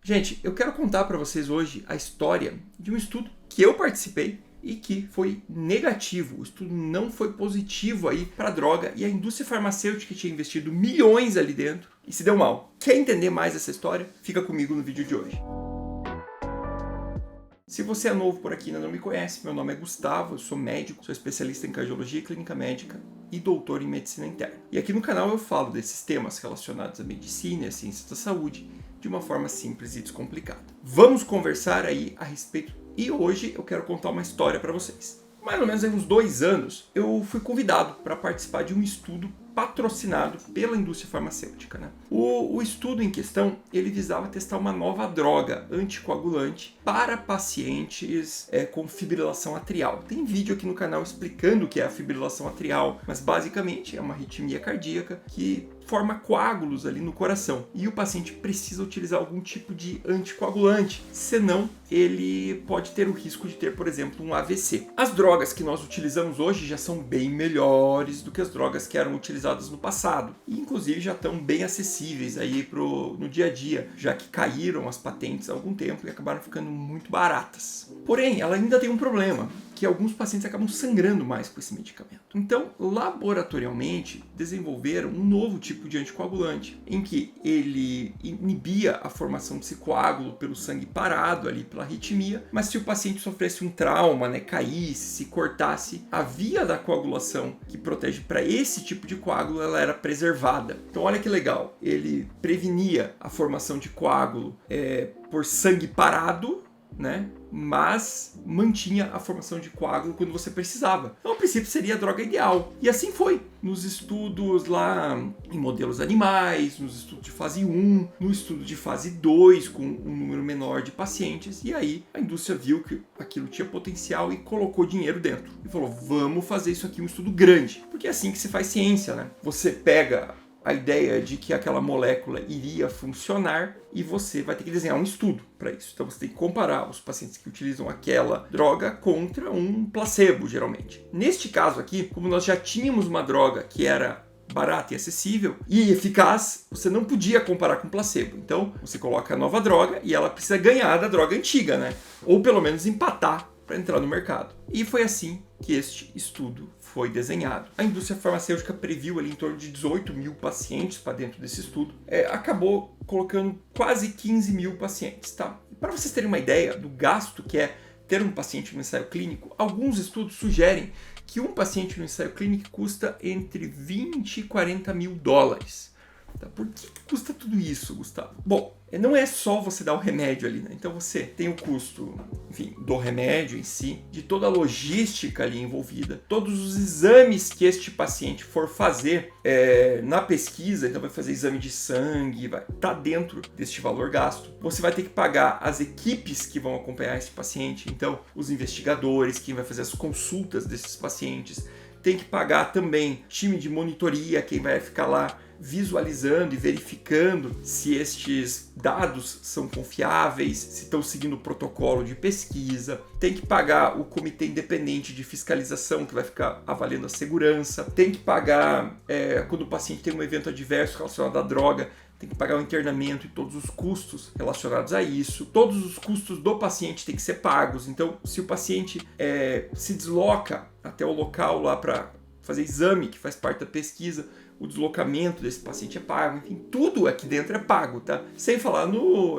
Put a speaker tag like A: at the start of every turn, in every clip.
A: Gente, eu quero contar para vocês hoje a história de um estudo que eu participei e que foi negativo. O estudo não foi positivo aí para a droga e a indústria farmacêutica tinha investido milhões ali dentro e se deu mal. Quer entender mais essa história? Fica comigo no vídeo de hoje. Se você é novo por aqui e ainda não me conhece, meu nome é Gustavo, eu sou médico, sou especialista em cardiologia e clínica médica e doutor em medicina interna. E aqui no canal eu falo desses temas relacionados à medicina e à ciência da saúde de uma forma simples e descomplicada. Vamos conversar aí a respeito e hoje eu quero contar uma história para vocês. Mais ou menos há uns 2 anos eu fui convidado para participar de um estudo patrocinado pela indústria farmacêutica, né? O estudo em questão, ele visava testar uma nova droga anticoagulante para pacientes com fibrilação atrial. Tem vídeo aqui no canal explicando o que é a fibrilação atrial, mas basicamente é uma arritmia cardíaca que forma coágulos ali no coração e o paciente precisa utilizar algum tipo de anticoagulante, senão ele pode ter o risco de ter, por exemplo, um AVC. As drogas que nós utilizamos hoje já são bem melhores do que as drogas que eram utilizadas no passado e inclusive já estão bem acessíveis aí no dia a dia, já que caíram as patentes há algum tempo e acabaram ficando muito baratas. Porém, ela ainda tem um problema, que alguns pacientes acabam sangrando mais com esse medicamento. Então, laboratorialmente, desenvolveram um novo tipo de anticoagulante, em que ele inibia a formação desse coágulo pelo sangue parado ali pela arritmia, mas se o paciente sofresse um trauma, caísse, se cortasse, a via da coagulação que protege para esse tipo de coágulo, ela era preservada. Então, olha que legal, ele prevenia a formação de coágulo por sangue parado, mas mantinha a formação de coágulo quando você precisava. Então, a princípio, seria a droga ideal. E assim foi. Nos estudos lá em modelos animais, nos estudos de fase 1, no estudo de fase 2, com um número menor de pacientes. E aí, a indústria viu que aquilo tinha potencial e colocou dinheiro dentro. E falou, vamos fazer isso aqui um estudo grande. Porque é assim que se faz ciência, né? Você pega a ideia de que aquela molécula iria funcionar e você vai ter que desenhar um estudo para isso. Então você tem que comparar os pacientes que utilizam aquela droga contra um placebo, geralmente. Neste caso aqui, como nós já tínhamos uma droga que era barata e acessível e eficaz, você não podia comparar com placebo. Então você coloca a nova droga e ela precisa ganhar da droga antiga, ou pelo menos empatar para entrar no mercado. E foi assim que este estudo foi desenhado. A indústria farmacêutica previu ali em torno de 18 mil pacientes para dentro desse estudo. Acabou colocando quase 15 mil pacientes, tá? Para vocês terem uma ideia do gasto que é ter um paciente no ensaio clínico, alguns estudos sugerem que um paciente no ensaio clínico custa entre 20 e 40 mil dólares. Por que custa tudo isso, Gustavo? Bom, não é só você dar o remédio ali, Então você tem o custo, do remédio em si, de toda a logística ali envolvida, todos os exames que este paciente for fazer na pesquisa, então vai fazer exame de sangue, vai estar dentro deste valor gasto. Você vai ter que pagar as equipes que vão acompanhar esse paciente, então os investigadores, quem vai fazer as consultas desses pacientes, tem que pagar também time de monitoria, quem vai ficar lá visualizando e verificando se estes dados são confiáveis, se estão seguindo o protocolo de pesquisa. Tem que pagar o comitê independente de fiscalização que vai ficar avaliando a segurança. Tem que pagar quando o paciente tem um evento adverso relacionado à droga, tem que pagar o internamento e todos os custos relacionados a isso. Todos os custos do paciente têm que ser pagos. Então, se o paciente se desloca até o local lá para fazer exame, que faz parte da pesquisa, o deslocamento desse paciente é pago, enfim, tudo aqui dentro é pago, tá? Sem falar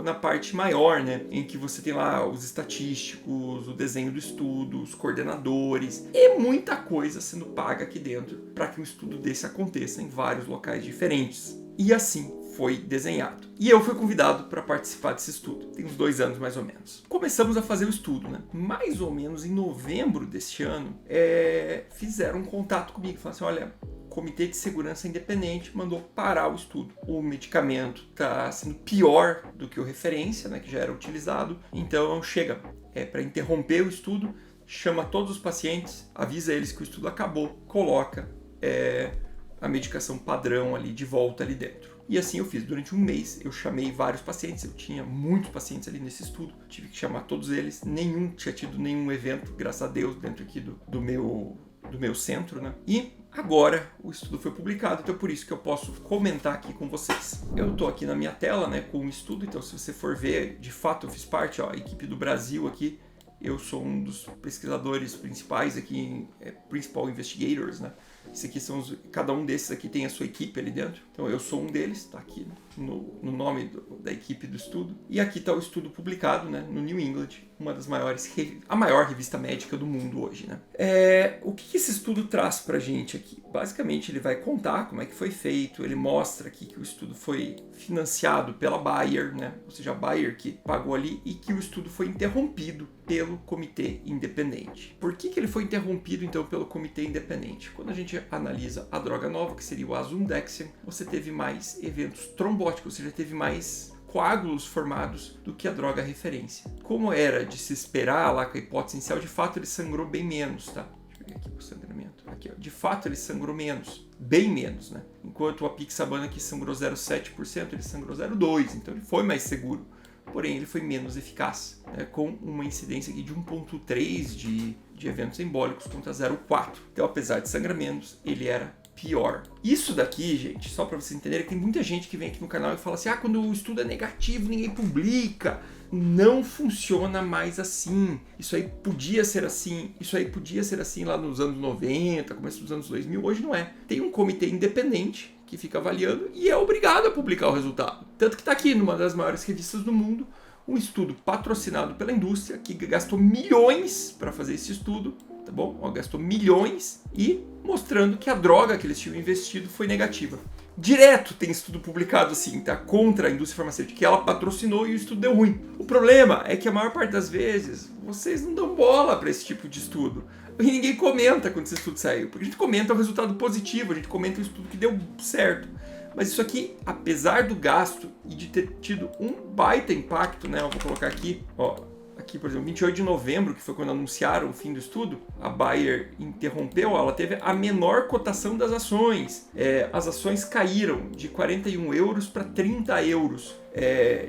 A: na parte maior, em que você tem lá os estatísticos, o desenho do estudo, os coordenadores, e muita coisa sendo paga aqui dentro para que um estudo desse aconteça em vários locais diferentes. E assim foi desenhado. E eu fui convidado para participar desse estudo, tem uns 2 anos mais ou menos. Começamos a fazer o estudo, Mais ou menos em novembro deste ano, fizeram um contato comigo, falaram assim, olha, o Comitê de Segurança Independente mandou parar o estudo. O medicamento está sendo pior do que o referência, que já era utilizado, então chega, para interromper o estudo, chama todos os pacientes, avisa eles que o estudo acabou, coloca a medicação padrão ali de volta ali dentro. E assim eu fiz. Durante um mês eu chamei vários pacientes, eu tinha muitos pacientes ali nesse estudo, tive que chamar todos eles, tinha tido nenhum evento, graças a Deus, dentro aqui do meu centro, E Agora o estudo foi publicado, então é por isso que eu posso comentar aqui com vocês. Eu estou aqui na minha tela, né, com o estudo, então se você for ver, de fato eu fiz parte, ó, a equipe do Brasil aqui, eu sou um dos pesquisadores principais aqui, principal investigators, né? Esse aqui são cada um desses aqui tem a sua equipe ali dentro. Então eu sou um deles, está aqui no nome da equipe do estudo. E aqui está o estudo publicado, né, no New England, uma das maiores, a maior revista médica do mundo hoje, né? O que esse estudo traz pra gente aqui? Basicamente ele vai contar como é que foi feito, ele mostra aqui que o estudo foi financiado pela Bayer, né? Ou seja, a Bayer que pagou ali, e que o estudo foi interrompido pelo comitê independente. Por que ele foi interrompido então pelo comitê independente? Quando a gente analisa a droga nova, que seria o Asundexian, você teve mais eventos trombóticos, ou seja, teve mais coágulos formados do que a droga referência. Como era de se esperar lá com a hipótese inicial, de fato ele sangrou bem menos, tá? Deixa eu ver aqui o sangramento. Aqui, ó. De fato ele sangrou menos, bem menos, né? Enquanto o apixabana que sangrou 0,7%, ele sangrou 0,2%, então ele foi mais seguro. Porém, ele foi menos eficaz, né, com uma incidência aqui de 1,3 de eventos embólicos contra 0,4. Então, apesar de sangramentos, ele era pior. Isso daqui, gente, só para vocês entenderem, tem muita gente que vem aqui no canal e fala assim, quando o estudo é negativo, ninguém publica. Não funciona mais assim. Isso aí podia ser assim. Isso aí podia ser assim lá nos anos 90, começo dos anos 2000. Hoje não é. Tem um comitê independente que fica avaliando e é obrigado a publicar o resultado. Tanto que está aqui numa das maiores revistas do mundo, um estudo patrocinado pela indústria que gastou milhões para fazer esse estudo, tá bom? Gastou milhões e mostrando que a droga que eles tinham investido foi negativa. Direto tem estudo publicado assim, tá? Contra a indústria farmacêutica, que ela patrocinou e o estudo deu ruim. O problema é que a maior parte das vezes vocês não dão bola para esse tipo de estudo. E ninguém comenta quando esse estudo saiu, porque a gente comenta o resultado positivo, a gente comenta o estudo que deu certo. Mas isso aqui, apesar do gasto e de ter tido um baita impacto, né? Eu vou colocar aqui, ó. Aqui, por exemplo, 28 de novembro, que foi quando anunciaram o fim do estudo, a Bayer interrompeu, ela teve a menor cotação das ações. As ações caíram de 41 euros para 30 euros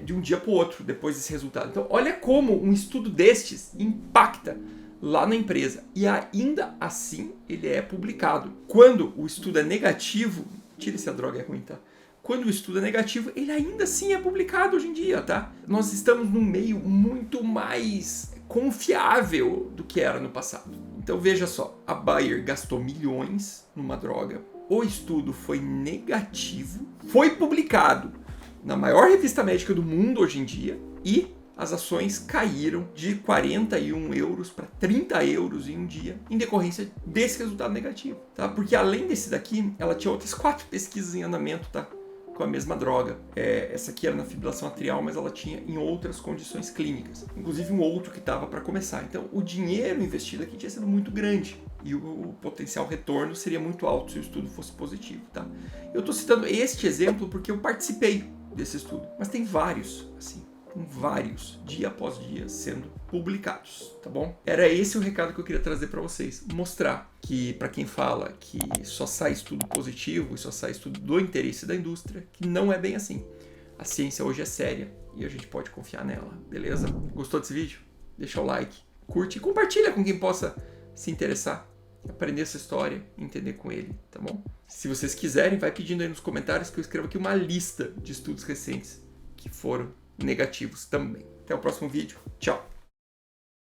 A: de um dia para o outro, depois desse resultado. Então, olha como um estudo destes impacta lá na empresa. E ainda assim, ele é publicado. Quando o estudo é negativo, tira se a droga é ruim, tá? Quando o estudo é negativo, ele ainda assim é publicado hoje em dia, tá? Nós estamos num meio muito mais confiável do que era no passado. Então veja só, a Bayer gastou milhões numa droga, o estudo foi negativo, foi publicado na maior revista médica do mundo hoje em dia e as ações caíram de 41 euros para 30 euros em um dia, em decorrência desse resultado negativo, tá? Porque além desse daqui, ela tinha outras 4 pesquisas em andamento, tá? Com a mesma droga. Essa aqui era na fibrilação atrial, mas ela tinha em outras condições clínicas. Inclusive um outro que estava para começar. Então o dinheiro investido aqui tinha sido muito grande e o potencial retorno seria muito alto se o estudo fosse positivo, tá? Eu estou citando este exemplo porque eu participei desse estudo, mas tem vários, assim. Vários, dia após dia, sendo publicados, tá bom? Era esse o recado que eu queria trazer para vocês. Mostrar que, para quem fala que só sai estudo positivo e só sai estudo do interesse da indústria, que não é bem assim. A ciência hoje é séria e a gente pode confiar nela, beleza? Gostou desse vídeo? Deixa o like, curte e compartilha com quem possa se interessar, aprender essa história, entender com ele, tá bom? Se vocês quiserem, vai pedindo aí nos comentários que eu escrevo aqui uma lista de estudos recentes que foram negativos também. Até o próximo vídeo. Tchau!